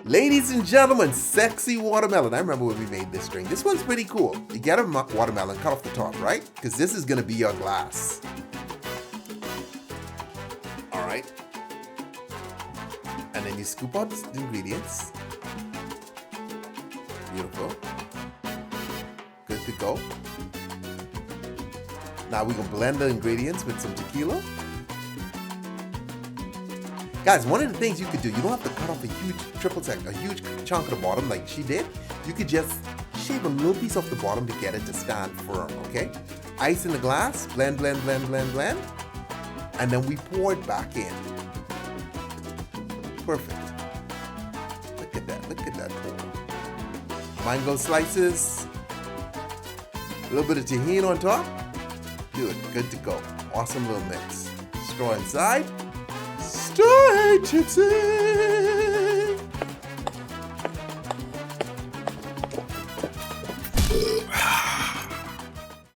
Ladies and gentlemen, sexy watermelon. I remember when we made this drink. This one's pretty cool. You get a watermelon, cut off the top, right? Because this is going to be your glass. All right. And then you scoop out the ingredients. Beautiful. Good to go. Now we're going to blend the ingredients with some tequila. Guys, one of the things you could do, you don't have to cut off a huge a huge chunk of the bottom like she did. You could just shave a little piece off the bottom to get it to stand firm, okay? Ice in the glass, blend, blend, blend, blend, blend. And then we pour it back in. Perfect. Look at that pour. Mango slices. A little bit of tahini on top. Good to go. Awesome little mix. Straw inside. Stay tipsy.